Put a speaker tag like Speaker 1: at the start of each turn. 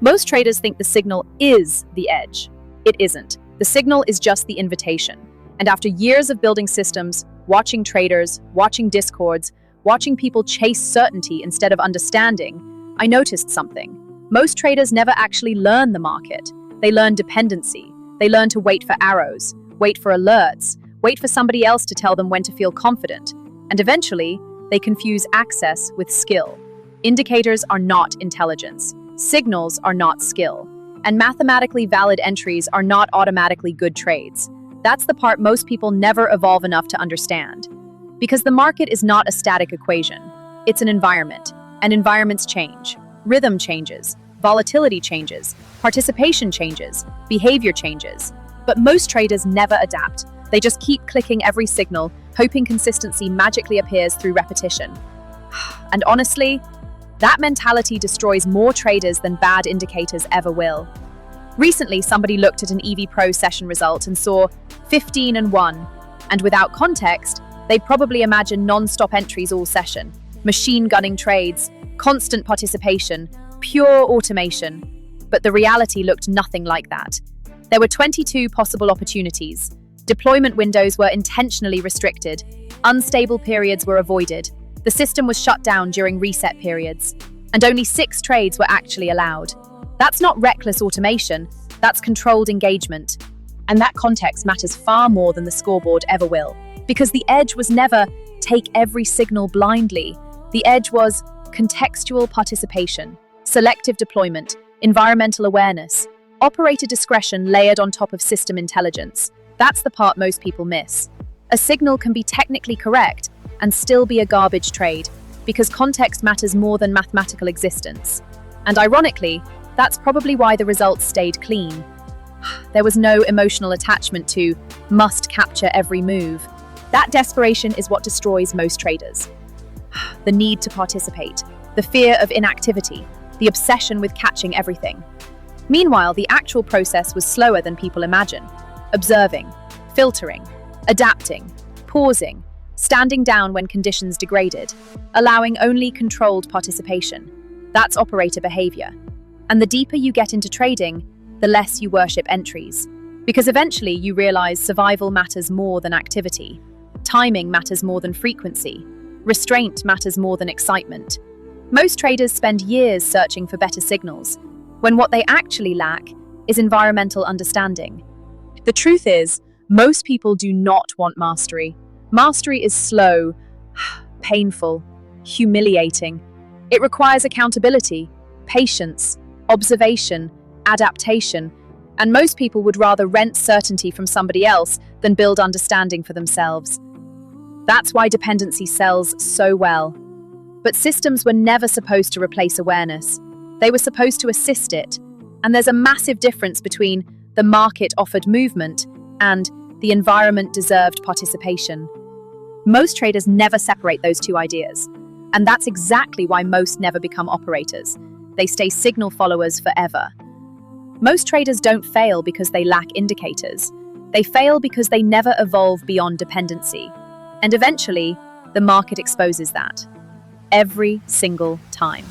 Speaker 1: Most traders think the signal is the edge. It isn't. The signal is just the invitation. And after years of building systems, watching traders, watching discords, watching people chase certainty instead of understanding, I noticed something. Most traders never actually learn the market. They learn dependency. They learn to wait for arrows, wait for alerts, wait for somebody else to tell them when to feel confident. And eventually, they confuse access with skill. Indicators are not intelligence. Signals are not skill. And mathematically valid entries are not automatically good trades. That's the part most people never evolve enough to understand. Because the market is not a static equation. It's an environment. And environments change. Rhythm changes. Volatility changes. Participation changes. Behavior changes. But most traders never adapt. They just keep clicking every signal, hoping consistency magically appears through repetition. And honestly, that mentality destroys more traders than bad indicators ever will. Recently, somebody looked at an EV Pro session result and saw 15-1, and without context, they'd probably imagine non-stop entries all session, machine gunning trades, constant participation, pure automation. But the reality looked nothing like that. There were 22 possible opportunities. Deployment windows were intentionally restricted. Unstable periods were avoided. The system was shut down during reset periods. And only 6 trades were actually allowed. That's not reckless automation, that's controlled engagement. And that context matters far more than the scoreboard ever will. Because the edge was never take every signal blindly. The edge was contextual participation, selective deployment, environmental awareness, operator discretion layered on top of system intelligence. That's the part most people miss. A signal can be technically correct and still be a garbage trade, because context matters more than mathematical existence. And ironically, that's probably why the results stayed clean. There was no emotional attachment to must capture every move. That desperation is what destroys most traders. The need to participate, the fear of inactivity, the obsession with catching everything. Meanwhile, the actual process was slower than people imagine. Observing, filtering, adapting, pausing, standing down when conditions degraded, allowing only controlled participation. That's operator behavior. And the deeper you get into trading, the less you worship entries. Because eventually you realize survival matters more than activity. Timing matters more than frequency. Restraint matters more than excitement. Most traders spend years searching for better signals, when what they actually lack is environmental understanding. The truth is, most people do not want mastery. Mastery is slow, painful, humiliating. It requires accountability, patience, observation, adaptation, and most people would rather rent certainty from somebody else than build understanding for themselves. That's why dependency sells so well. But systems were never supposed to replace awareness. They were supposed to assist it. And there's a massive difference between the market offered movement and the environment deserved participation. Most traders never separate those two ideas. And that's exactly why most never become operators. They stay signal followers forever. Most traders don't fail because they lack indicators. They fail because they never evolve beyond dependency. And eventually, the market exposes that. Every single time.